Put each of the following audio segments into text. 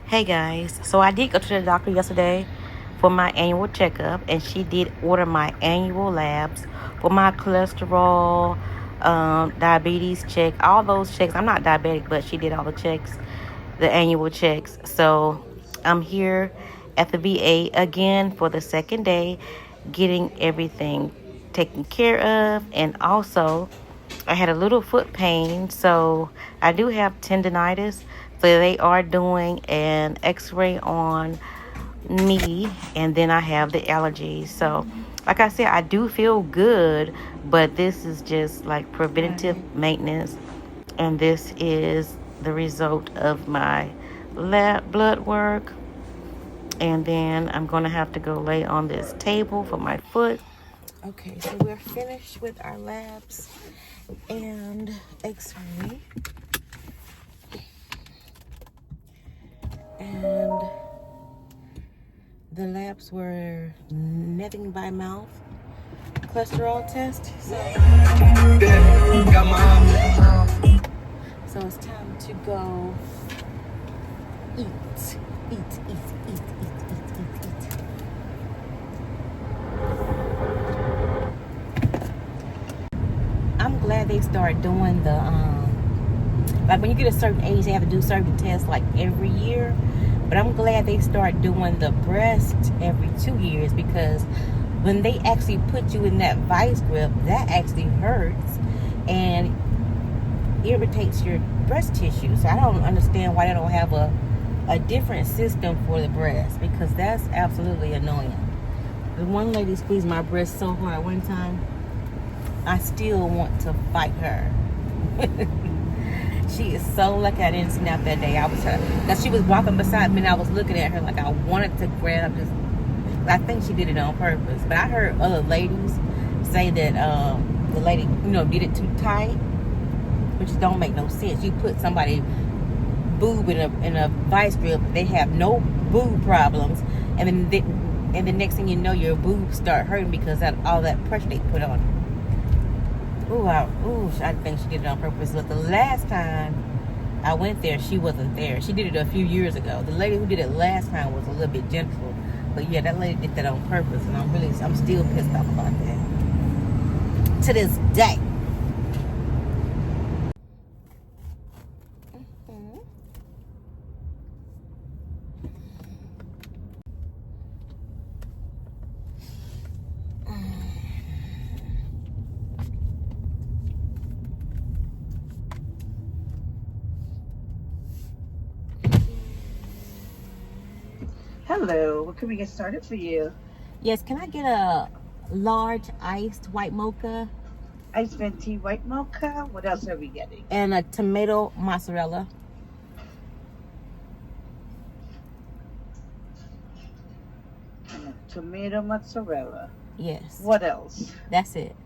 Hey guys, so I did go to the doctor yesterday for my annual checkup, and she did order my annual labs for my cholesterol, diabetes check, all those checks. I'm not diabetic, but she did all the checks, the annual checks. So I'm here at the VA again for the second day, getting everything taken care of, and also I had a little foot pain, so I do have tendonitis. So they are doing an x-ray on me, and then I have the allergies. So like I said, I do feel good, but this is just like preventative maintenance, and this is the result of my lab blood work. And then I'm going to have to go lay on this table for my foot. Okay, so we're finished with our labs and x-ray, and the labs were nothing by mouth cholesterol test. So it's time to go eat. I'm glad they start doing the like when you get a certain age, they have to do certain tests like every year. But I'm glad they start doing the breast every 2 years, because when they actually put you in that vice grip, that actually hurts and irritates your breast tissue. So I don't understand why they don't have a different system for the breast, because that's absolutely annoying. The one lady squeezed my breast so hard one time, I still want to fight her. She is so lucky I didn't snap that day. I was her, because she was walking beside me and I was looking at her like I wanted to grab this. I think she did it on purpose. But I heard other ladies say that the lady, did it too tight, which don't make no sense. You put somebody boob in a vice grip, they have no boob problems, and then the next thing you know, your boobs start hurting because of all that pressure they put on it. I think she did it on purpose. But the last time I went there, she wasn't there. She did it a few years ago. The lady who did it last time was a little bit gentle. But yeah, that lady did that on purpose, and I'm still pissed off about that to this day. Hello, what can we get started for you? Yes, can I get a large iced white mocha? Iced venti white mocha. What else are we getting? And a tomato mozzarella. And a tomato mozzarella. Yes. What else? That's it.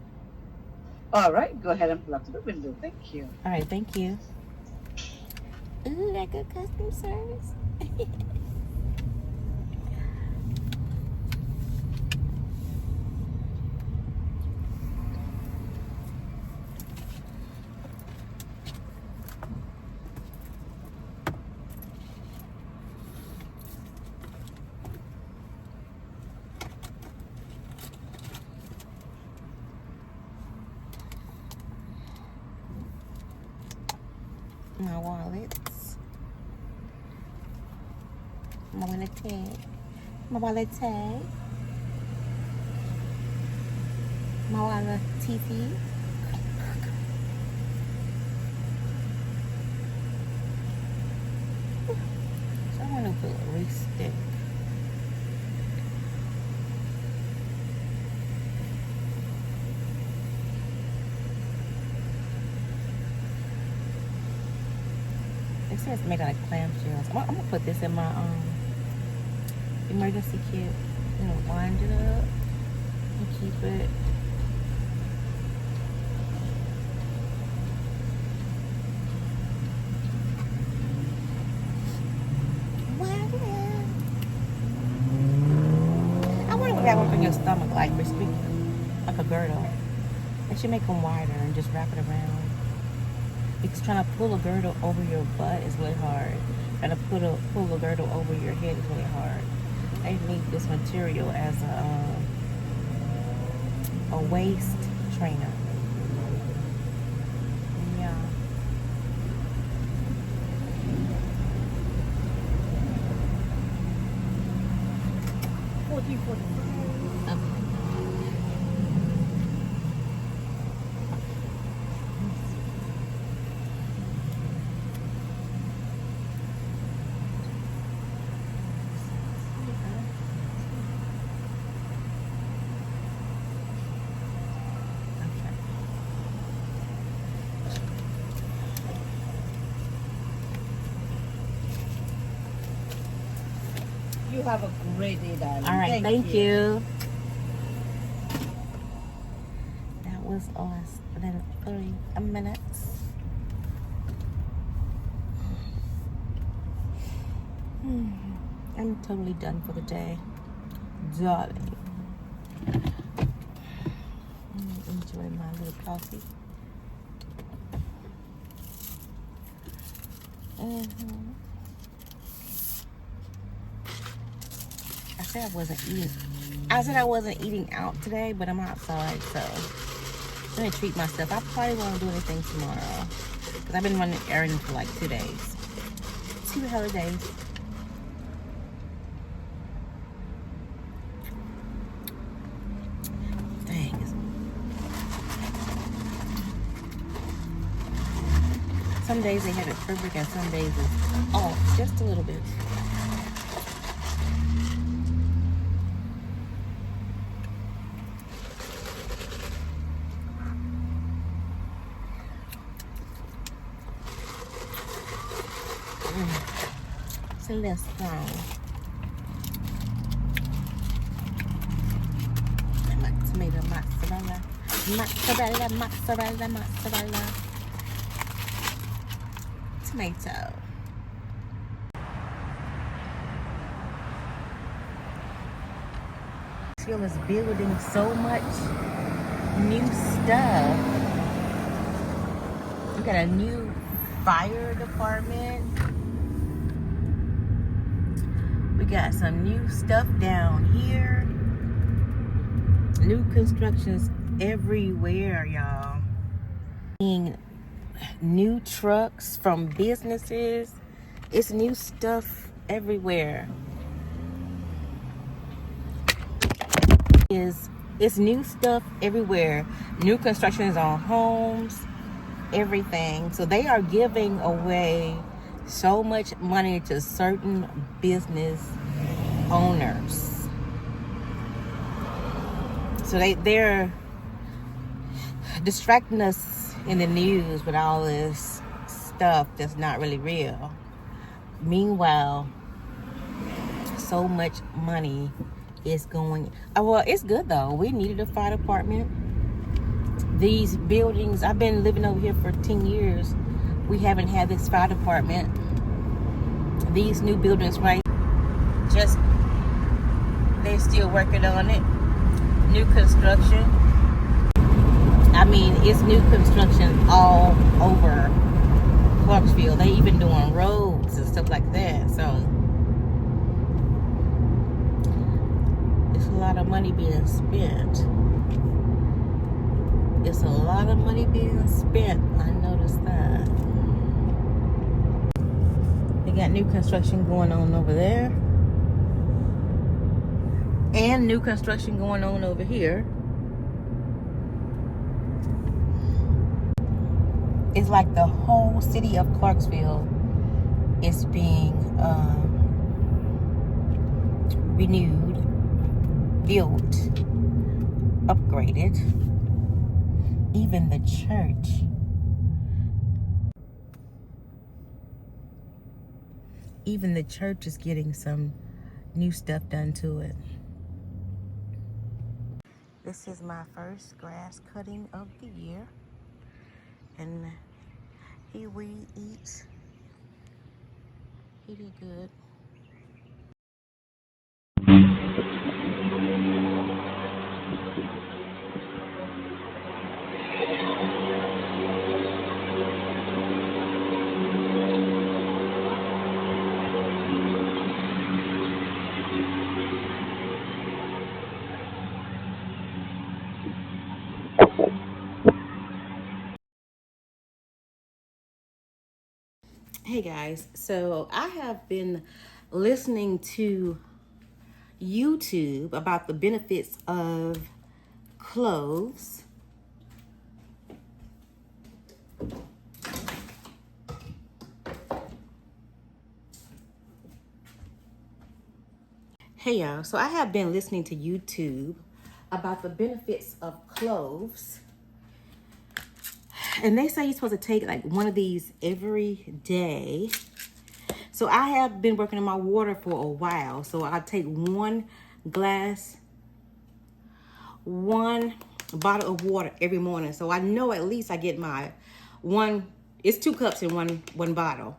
All right, go ahead and pull up to the window. Thank you. All right, thank you. Ooh, that good customer service. My wallets. My wallet tag. My wallet tag. My wallet TV. So I want to put a reef stick. It says made out of clamshells. I'm gonna put this in my emergency kit. Wind it up and keep it. Wind it up. I wonder what that would for your stomach, like a girdle. They should make them wider and just wrap it around. Because trying to pull a girdle over your butt is really hard. And to pull a girdle over your head is really hard. I need this material as a waist trainer. Yeah. You have a great day, darling. All right, thank you. That was less than 3 minutes. I'm totally done for the day, darling. Enjoy my little coffee. I said I wasn't eating out today, but I'm outside, so I'm gonna treat myself. I probably won't do anything tomorrow because I've been running errands for like 2 days. 2 holidays. Dang. Some days they have it perfect and some days it's off just a little bit. So let's go. Tomato mozzarella. Tomato. Field is building so much new stuff. We got a new fire department. We got some new stuff down here. New constructions everywhere, y'all. Seeing new trucks from businesses. It's new stuff everywhere. It's new stuff everywhere. New constructions on homes, everything. So they are giving away so much money to certain business owners. So they're distracting us in the news with all this stuff that's not really real. Meanwhile, so much money is going. Well, it's good though. We needed a fire department. These buildings, I've been living over here for 10 years. We haven't had this fire department. These new buildings, right? Just, they're still working on it. New construction. I mean, it's new construction all over Clarksville. They even doing roads and stuff like that. So it's a lot of money being spent. It's a lot of money being spent. I noticed that. They got new construction going on over there. And new construction going on over here. It's like the whole city of Clarksville is being renewed, built, upgraded. Even the church. Even the church is getting some new stuff done to it. This is my first grass cutting of the year. And here we eat. He did good. Hey guys, so I have been listening to YouTube about the benefits of cloves. Hey y'all, so I have been listening to YouTube about the benefits of cloves. And they say you're supposed to take like one of these every day. So I have been working on my water for a while. So I take one bottle of water every morning. So I know at least I get my it's 2 cups in one bottle.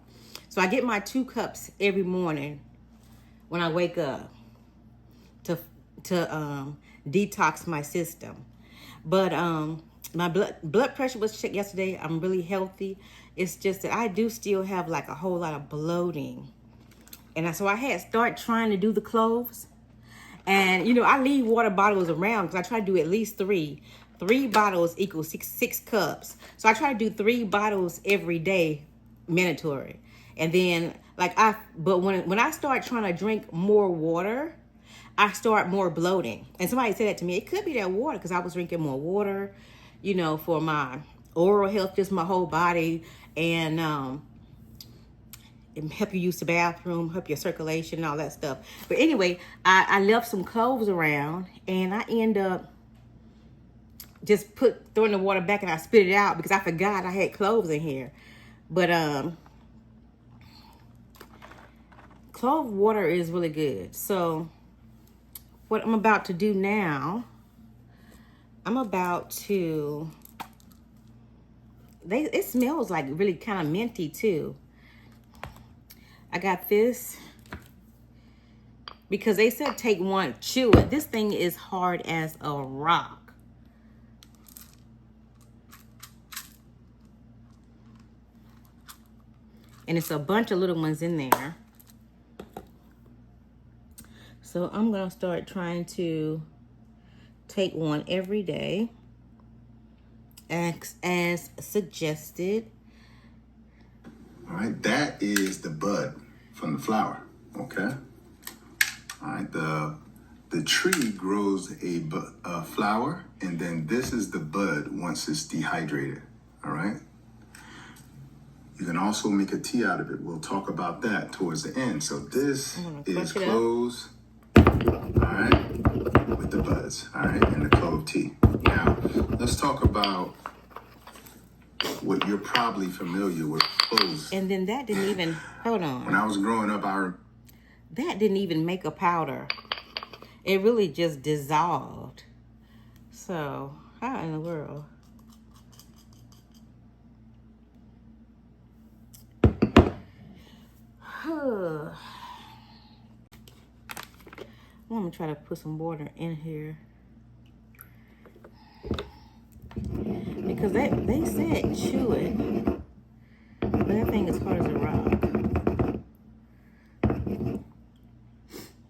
So I get my 2 cups every morning when I wake up to detox my system. But my blood pressure was checked yesterday. I'm really healthy. It's just that I do still have like a whole lot of bloating. And so I had start trying to do the cloves. And, you know, I leave water bottles around because I try to do at least 3. 3 bottles equals 6 cups. So I try to do 3 bottles every day, mandatory. And then, but when I start trying to drink more water, I start more bloating. And somebody said that to me. It could be that water because I was drinking more water, you know, for my oral health, just my whole body. And it help you use the bathroom, help your circulation and all that stuff. But anyway, I left some cloves around and I end up just throwing the water back and I spit it out because I forgot I had cloves in here. But clove water is really good. So what I'm about to do now, it smells like really kind of minty too. I got this because they said take one, chew it. This thing is hard as a rock. And it's a bunch of little ones in there. So I'm going to start trying to take one every day as suggested. All right, that is the bud from the flower, okay? All right, the tree grows a flower, and then this is the bud once it's dehydrated, all right? You can also make a tea out of it. We'll talk about that towards the end. So this is cloves, all right, with the buds, all right, and the clove tea. Now, let's talk about what you're probably familiar with, cloves. And then that didn't even, hold on. When I was growing up, that didn't even make a powder. It really just dissolved. So, how in the world? I'm gonna try to put some water in here. Because they said chew it. But that thing is hard as a rock.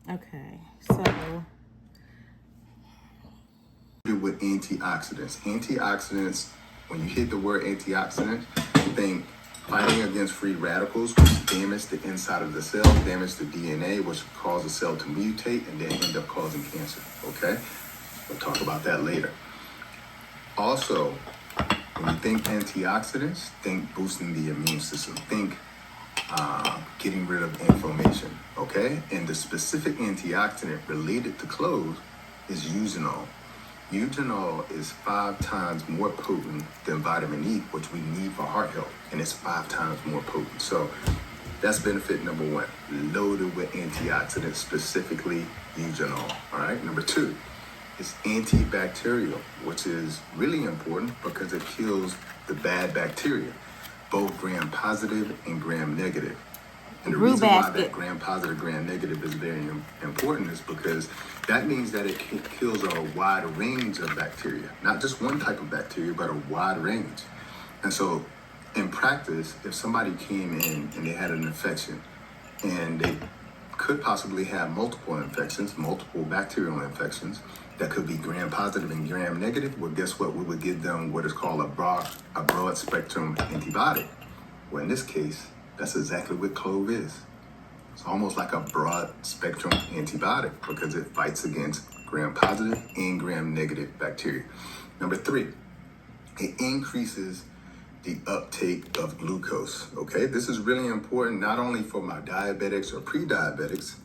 Okay, so. With antioxidants. Antioxidants, when you hit the word antioxidant, think fighting against free radicals, which damage the inside of the cell, damage the DNA, which cause the cell to mutate and then end up causing cancer, okay? We'll talk about that later. Also, when you think antioxidants, think boosting the immune system. Think getting rid of inflammation, okay? And the specific antioxidant related to cloves is eugenol. Eugenol is 5 times more potent than vitamin E, which we need for heart health, and it's 5 times more potent. So that's benefit number 1, loaded with antioxidants, specifically eugenol, all right? Number 2, it's antibacterial, which is really important because it kills the bad bacteria, both gram-positive and gram-negative. And the reason why that gram-positive, gram-negative is very important is because that means that it kills a wide range of bacteria, not just one type of bacteria, but a wide range. And so in practice, if somebody came in and they had an infection and they could possibly have multiple infections, multiple bacterial infections that could be gram-positive and gram-negative, well, guess what? We would give them what is called a broad spectrum antibiotic. Well, in this case, That's exactly what clove is. It's almost like a broad spectrum antibiotic because it fights against gram-positive and gram-negative bacteria. Number 3, it increases the uptake of glucose, okay? This is really important not only for my diabetics or pre-diabetics,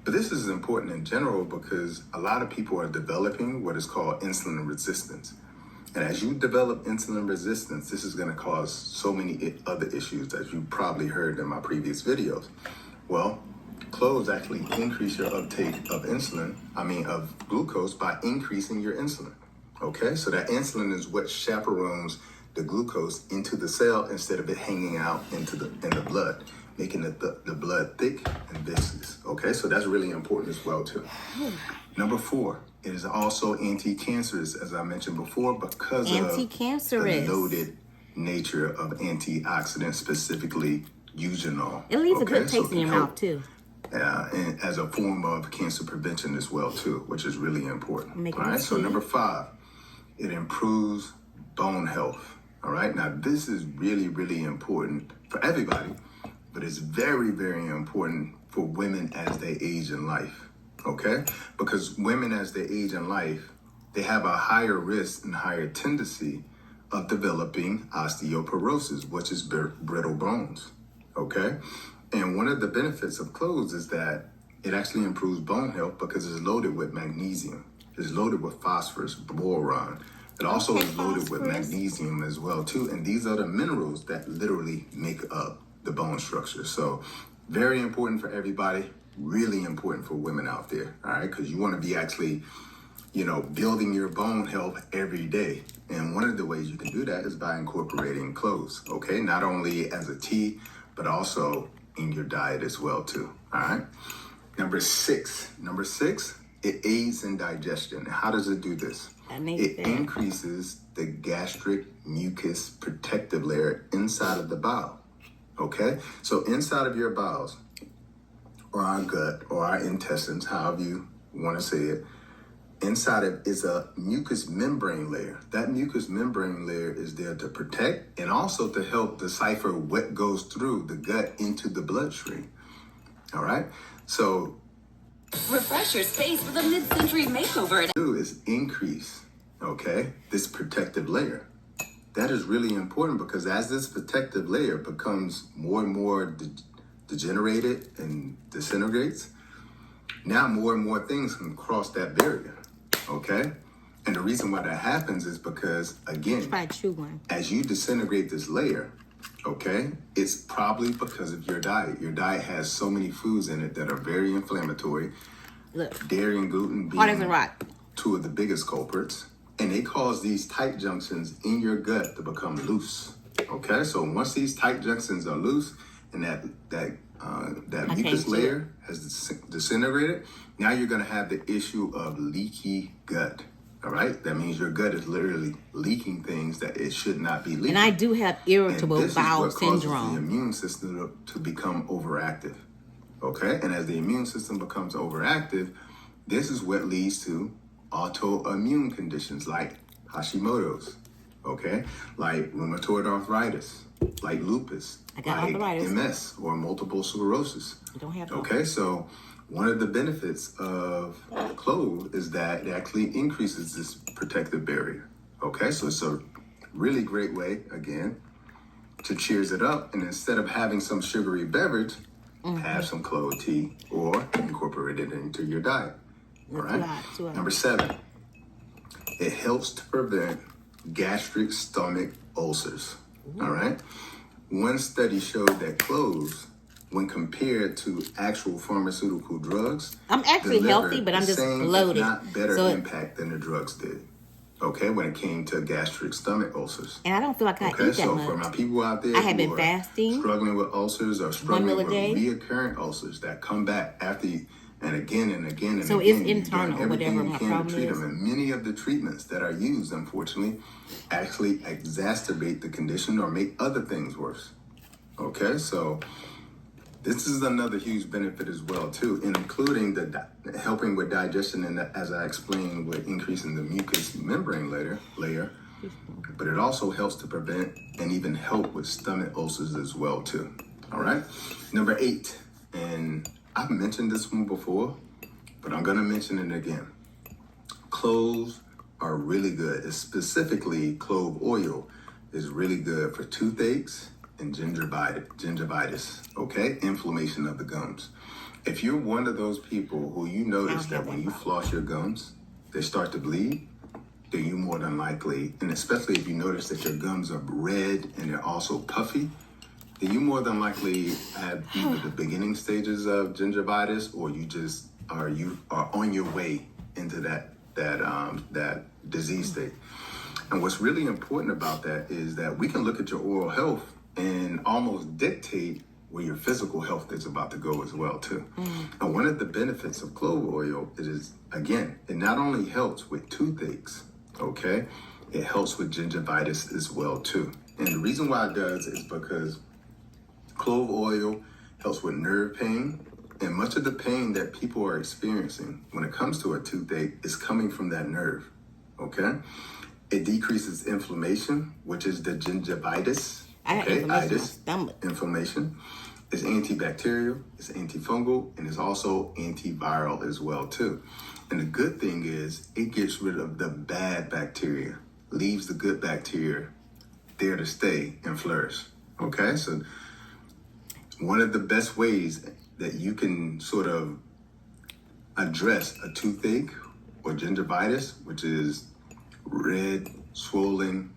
but this is important in general because a lot of people are developing what is called insulin resistance. And as you develop insulin resistance, this is going to cause so many other issues that you probably heard in my previous videos. Well, cloves actually increase your uptake of of glucose by increasing your insulin. Okay, so that insulin is what chaperones the glucose into the cell instead of it hanging out in the blood, making the blood thick and viscous. Okay, so that's really important as well too. Number 4, it is also anti-cancerous, as I mentioned before, because of the loaded nature of antioxidants, specifically eugenol. It leaves a good taste in your mouth too. And as a form of cancer prevention as well too, which is really important. All right, so number 5, it improves bone health. All right, now this is really, really important for everybody, but it's very, very important for women as they age in life. Okay, because women as they age in life, they have a higher risk and higher tendency of developing osteoporosis, which is brittle bones. Okay, and one of the benefits of cloves is that it actually improves bone health because it's loaded with magnesium. It's loaded with phosphorus, boron. It also is loaded with magnesium as well too. And these are the minerals that literally make up the bone structure. So very important for everybody, really important for women out there. All right, because you want to be actually, building your bone health every day. And one of the ways you can do that is by incorporating cloves. Okay, not only as a tea, but also in your diet as well too. All right. Number six, it aids in digestion. How does it do this? It increases the gastric mucus protective layer inside of the bowel. Okay, so inside of your bowels, or our gut, or our intestines, however you want to say it, inside of is a mucous membrane layer. That mucous membrane layer is there to protect and also to help decipher what goes through the gut into the bloodstream. All right, so refresh your space with a mid-century makeover. Is increase, this protective layer. That is really important because as this protective layer becomes more and more degenerated and disintegrates, now more and more things can cross that barrier, okay? And the reason why that happens is because, again, as you disintegrate this layer, it's probably because of your diet. Your diet has so many foods in it that are very inflammatory. Look, dairy and gluten being 2 of the biggest culprits. And they cause these tight junctions in your gut to become loose. Okay, so once these tight junctions are loose and that mucus layer has disintegrated, now you're going to have the issue of leaky gut. All right, that means your gut is literally leaking things that it should not be leaking. And I do have irritable bowel syndrome. This is what causes the immune system to become overactive. Okay, and as the immune system becomes overactive, this is what leads to autoimmune conditions like Hashimoto's, like rheumatoid arthritis, like lupus, like MS or multiple sclerosis. I don't have that. So one of the benefits of clove is that it actually increases this protective barrier. So it's a really great way, again, to cheers it up. And instead of having some sugary beverage, have some clove tea or incorporate it into your diet. All right. Number 7, it helps to prevent gastric stomach ulcers. All right. One study showed that cloves, when compared to actual pharmaceutical drugs, I'm actually healthy, but I'm just bloated. If not better impact than the drugs did. When it came to gastric stomach ulcers. And I don't feel like I eat that much. So for my people out there I have been fasting, struggling with ulcers or struggling with reoccurring ulcers that come back after you, and again and again and so again. So it's internal, whatever my problem is. Them. And many of the treatments that are used, unfortunately, actually exacerbate the condition or make other things worse. So this is another huge benefit as well, too, including the helping with digestion and, as I explained, with increasing the mucous membrane layer. But it also helps to prevent and even help with stomach ulcers as well, too. All right. Number 8, and I've mentioned this one before, but I'm going to mention it again. Cloves are really good. It's specifically clove oil is really good for toothaches and gingivitis, okay? Inflammation of the gums. If you're one of those people who you notice that when you floss your gums, they start to bleed, then you more than likely, and especially if you notice that your gums are red and they're also puffy, then you more than likely have either the beginning stages of gingivitis or you are on your way into that disease state. And what's really important about that is that we can look at your oral health and almost dictate where your physical health is about to go as well too. And one of the benefits of clove oil is, again, it not only helps with toothaches, okay, it helps with gingivitis as well too. And the reason why it does is because clove oil helps with nerve pain, and much of the pain that people are experiencing when it comes to a toothache is coming from that nerve, okay? It decreases inflammation, which is the gingivitis, okay, inflammation. It's antibacterial, it's antifungal, and it's also antiviral as well too. And the good thing is it gets rid of the bad bacteria, leaves the good bacteria there to stay and flourish, okay? So one of the best ways that you can sort of address a toothache or gingivitis, which is red, swollen,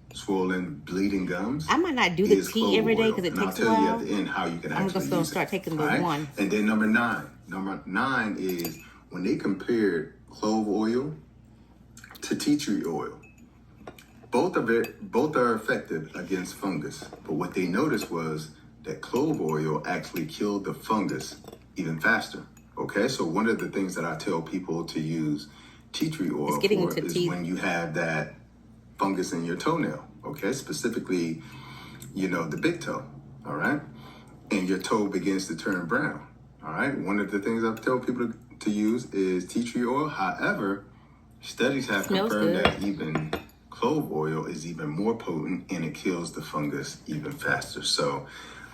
bleeding gums. I might not do the tea every day because it takes a while. I'll tell you at the end how you can actually use it. I'm just going to start taking the one. And then number 9. Number 9 is when they compared clove oil to tea tree oil. Both are effective against fungus. But what they noticed was that clove oil actually killed the fungus even faster. Okay, so one of the things that I tell people to use tea tree oil for is when you have that fungus in your toenail, okay, specifically, the big toe, all right, and your toe begins to turn brown, all right. One of the things I tell people to use is tea tree oil. However, studies have confirmed that even clove oil is even more potent and it kills the fungus even faster. So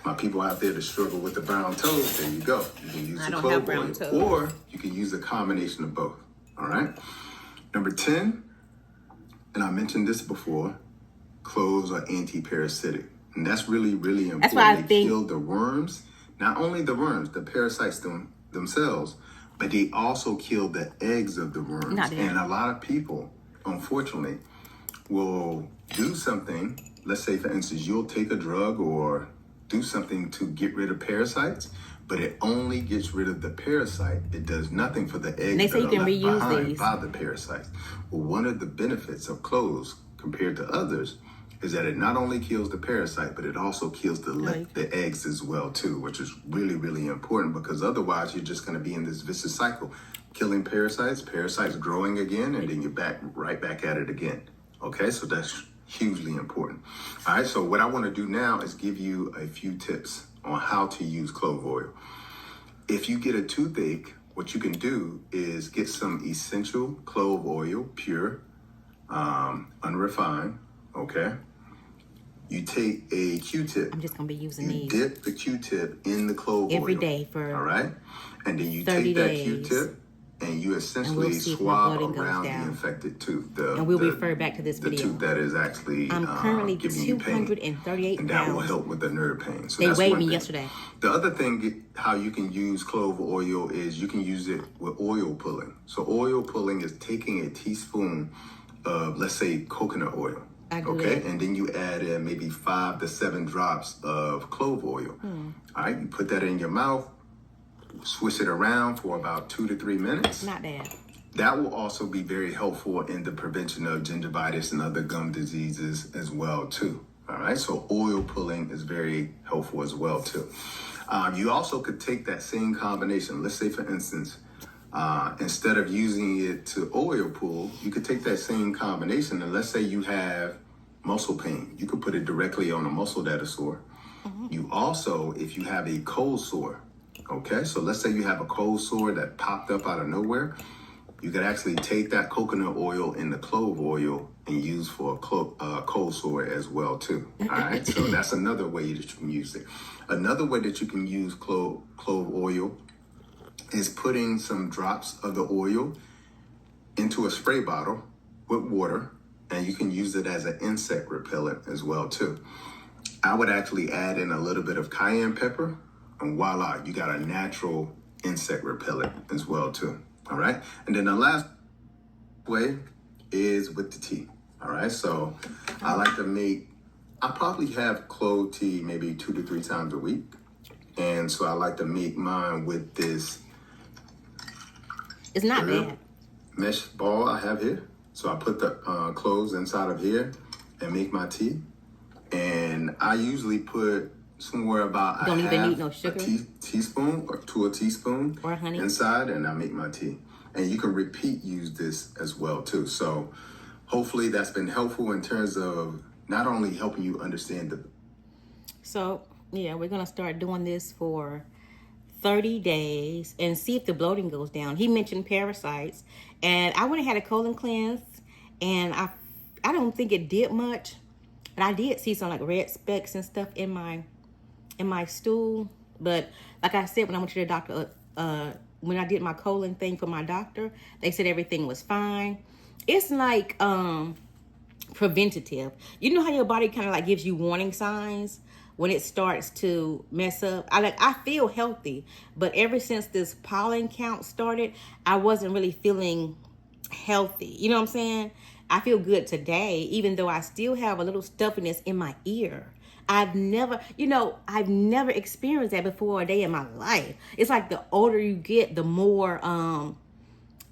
my people out there that struggle with the brown toes, there you go. You can use the clove oil, or you can use a combination of both. All right. Number 10, and I mentioned this before, cloves are anti-parasitic. And that's really, really important. That's why they kill the worms, not only the worms, the parasites themselves, but they also kill the eggs of the worms. And a lot of people, unfortunately, will do something. Let's say, for instance, you'll take a drug or do something to get rid of parasites, but it only gets rid of the parasite. It does nothing for the eggs and they say that you can are left reuse behind these by the parasites. Well, one of the benefits of cloves compared to others is that it not only kills the parasite, but it also kills the eggs as well too, which is really, really important, because otherwise you're just going to be in this vicious cycle, killing parasites growing again, and then you're right back at it again. Okay, so that's hugely important. All right, so what I want to do now is give you a few tips on how to use clove oil. If you get a toothache, what you can do is get some essential clove oil, pure, unrefined, okay? You take a Q-tip. I'm just going to be using these. You dip the Q-tip in the clove oil. Every day for all right? And then you take that Q-tip and you essentially swab around the infected tooth. And we'll refer back to this video. The tooth that is actually I'm currently giving you pain. 238 pounds. And that will help with the nerve pain. So they weighed me yesterday. The other thing, how you can use clove oil is you can use it with oil pulling. So oil pulling is taking a teaspoon of, let's say, coconut oil. Okay, and then you add in maybe 5 to 7 drops of clove oil. All right, you put that in your mouth, swish it around for about 2 to 3 minutes. Not bad. That will also be very helpful in the prevention of gingivitis and other gum diseases as well too. All right, so oil pulling is very helpful as well too. You also could take that same combination. Let's say, for instance, instead of using it to oil pull, you could take that same combination, and let's say you have muscle pain. You could put it directly on a muscle that is sore. You also, if you have a cold sore, okay, so let's say you have a cold sore that popped up out of nowhere, You could actually take that coconut oil and the clove oil and use for a cold sore as well too. All right, so that's another way that you can use it. Another way that you can use clove oil is putting some drops of the oil into a spray bottle with water, and you can use it as an insect repellent as well too. I would actually add in a little bit of cayenne pepper, and voila, you got a natural insect repellent as well too. All right, and then the last way is with the tea. All right, so I like to I probably have clove tea maybe 2 to 3 times a week, and so I like to make mine with this. It's not bad. Mesh ball I have here. So I put the cloves inside of here and make my tea. And I usually put somewhere about Don't even need no sugar. A teaspoon or to a teaspoon or honey inside, and I make my tea. And you can repeat use this as well too. So hopefully that's been helpful in terms of not only helping you understand the. So yeah, we're gonna start doing this for 30 days and see if the bloating goes down. He mentioned parasites, and I went and had a colon cleanse, and I don't think it did much, but I did see some like red specks and stuff in my stool. But like I said, when I went to the doctor, when I did my colon thing for my doctor, they said everything was fine. It's like preventative. You know how your body kind of like gives you warning signs when it starts to mess up. I feel healthy, but ever since this pollen count started, I wasn't really feeling healthy. You know what I'm saying? I feel good today, even though I still have a little stuffiness in my ear. I've never experienced that before a day in my life. It's like the older you get, the more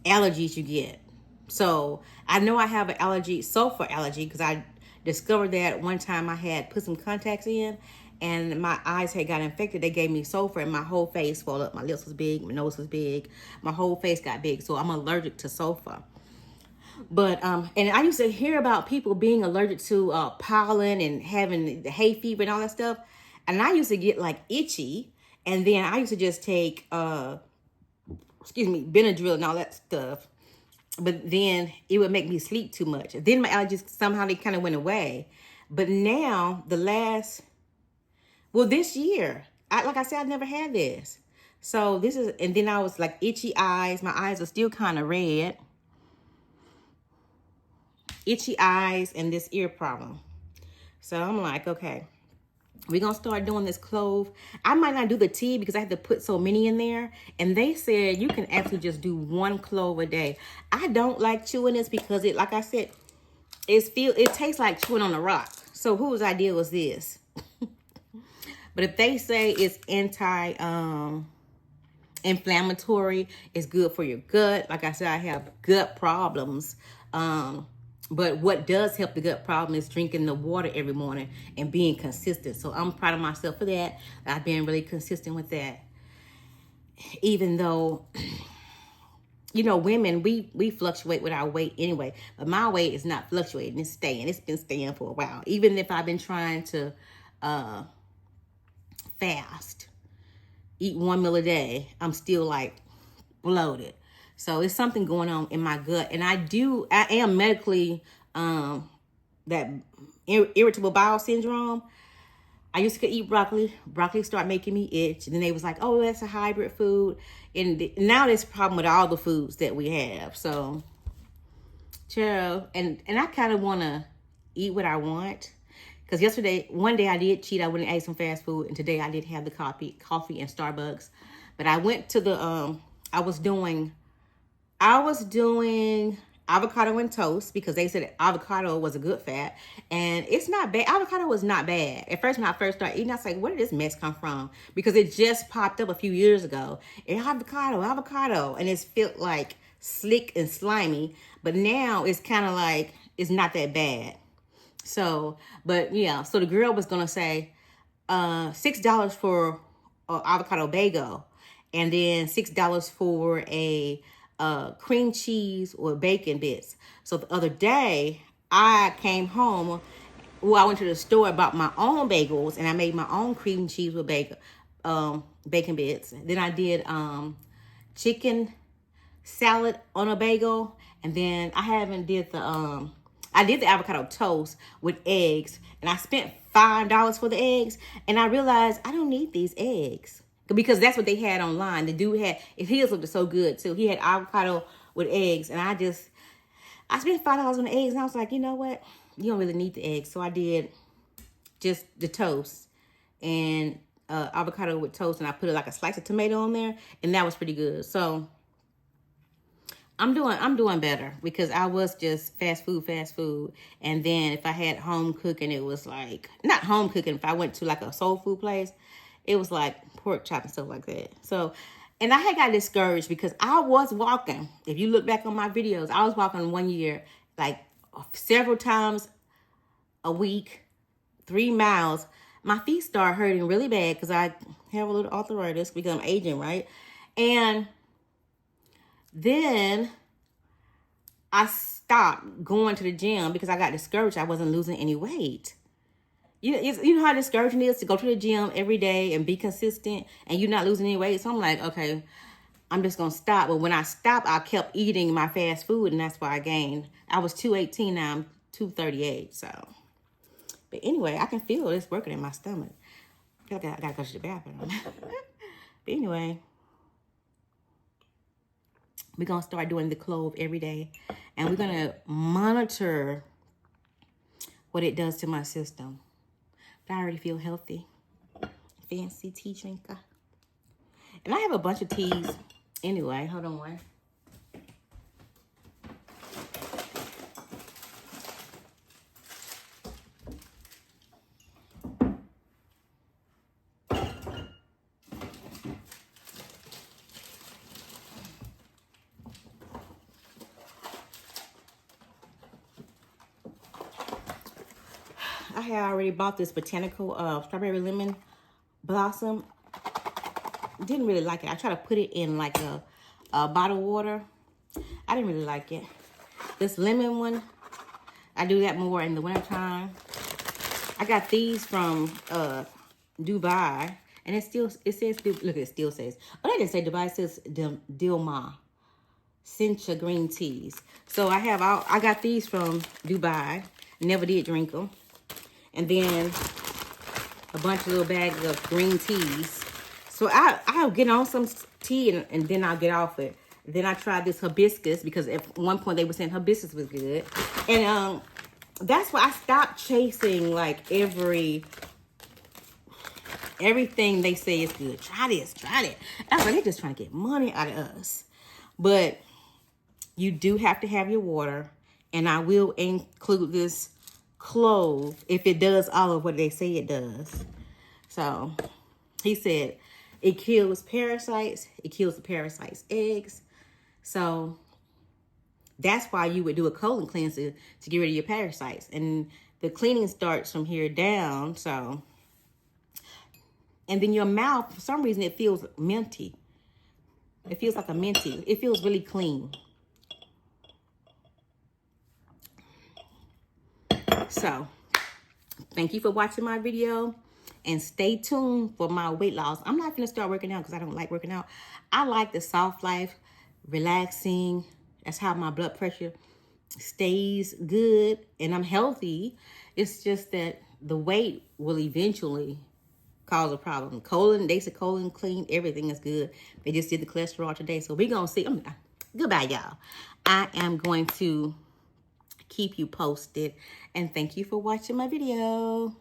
allergies you get. So I know I have an sulfur allergy, because I discovered that one time I had put some contacts in and my eyes had got infected. They gave me sulfur and my whole face swelled up. My lips was big, my nose was big, my whole face got big. So I'm allergic to sulfur. But and I used to hear about people being allergic to pollen and having the hay fever and all that stuff. And I used to get like itchy, and then I used to just take Benadryl and all that stuff. But then it would make me sleep too much. Then my allergies, somehow they kind of went away. But now this year, like I said, I never had this. So this is, and then I was like itchy eyes. My eyes are still kind of red. Itchy eyes and this ear problem. So I'm like, okay, we're going to start doing this clove. I might not do the tea because I have to put so many in there. And they said you can actually just do 1 clove a day. I don't like chewing this because it, like I said, it tastes like chewing on a rock. So whose idea was this? But if they say it's anti-inflammatory, it's good for your gut. Like I said, I have gut problems. But what does help the gut problem is drinking the water every morning and being consistent. So I'm proud of myself for that. I've been really consistent with that. Even though, you know, women, we fluctuate with our weight anyway. But my weight is not fluctuating. It's staying. It's been staying for a while. Even if I've been trying to fast, eat 1 meal a day, I'm still like bloated. So it's something going on in my gut. And I am medically, that irritable bowel syndrome. I used to eat broccoli. Broccoli started making me itch. And then they was like, oh, that's a hybrid food. And now there's a problem with all the foods that we have. So, chill. And I kind of want to eat what I want. Because one day I did cheat. I went and ate some fast food. And today I did have the coffee and Starbucks. But I went to I was doing avocado and toast because they said avocado was a good fat, and it's not bad. Avocado was not bad. At first, when I first started eating, I was like, where did this mess come from? Because it just popped up a few years ago. And avocado, and it's felt like slick and slimy, but now it's kind of like, it's not that bad. So, but yeah, so the girl was going to say $6 for avocado bagel, and then $6 for a cream cheese or bacon bits. So the other day I came home, I went to the store, bought my own bagels, and I made my own cream cheese with bacon bits. Then I did chicken salad on a bagel, and then I haven't did the I did the avocado toast with eggs, and I spent $5 for the eggs, and I realized I don't need these eggs because that's what they had online. The dude had, his looked so good too. He had avocado with eggs, and I spent $5 on the eggs, and I was like, you know what? You don't really need the eggs, so I did just the toast and avocado with toast, and I put like a slice of tomato on there, and that was pretty good. So I'm doing better because I was just fast food. And then if I had home cooking, it was like, not home cooking, if I went to like a soul food place, it was like pork chop and stuff like that. So, and I had got discouraged because I was walking. If you look back on my videos, I was walking one year, like several times a week, 3 miles. My feet start hurting really bad because I have a little arthritis because I'm aging, right? And then I stopped going to the gym because I got discouraged. I wasn't losing any weight. You know how discouraging it is to go to the gym every day and be consistent and you're not losing any weight. So I'm like, okay, I'm just going to stop. But when I stopped, I kept eating my fast food, and that's why I gained. I was 218, now I'm 238. So, but anyway, I can feel it's working in my stomach. I got to go to the bathroom. But anyway, we're going to start doing the clove every day. And we're going to monitor what it does to my system. But I already feel healthy. Fancy tea drinker. And I have a bunch of teas. Anyway, hold on one. I had already bought this botanical strawberry lemon blossom. Didn't really like it. I tried to put it in like a bottled water. I didn't really like it. This lemon one, I do that more in the wintertime. I got these from Dubai, and it says, look, it still says, oh, they didn't say Dubai, it says Dilma Sencha green teas. So I got these from Dubai. Never did drink them. And then a bunch of little bags of green teas. So I'll get on some tea and then I'll get off it. Then I tried this hibiscus because at one point they were saying hibiscus was good. And that's why I stopped chasing like everything they say is good. Try this, try that. I was like, they're just trying to get money out of us. But you do have to have your water. And I will include this clove if it does all of what they say it does. So he said it kills parasites. It kills the parasites' eggs. So that's why you would do a colon cleanser to get rid of your parasites. And the cleaning starts from here down. So, and then your mouth, for some reason, it feels minty. It feels like a minty. It feels really clean. So, thank you for watching my video. And stay tuned for my weight loss. I'm not going to start working out because I don't like working out. I like the soft life, relaxing. That's how my blood pressure stays good. And I'm healthy. It's just that the weight will eventually cause a problem. Colon, they said colon clean. Everything is good. They just did the cholesterol today. So we're going to see. Goodbye, y'all. I am going to keep you posted. And thank you for watching my video.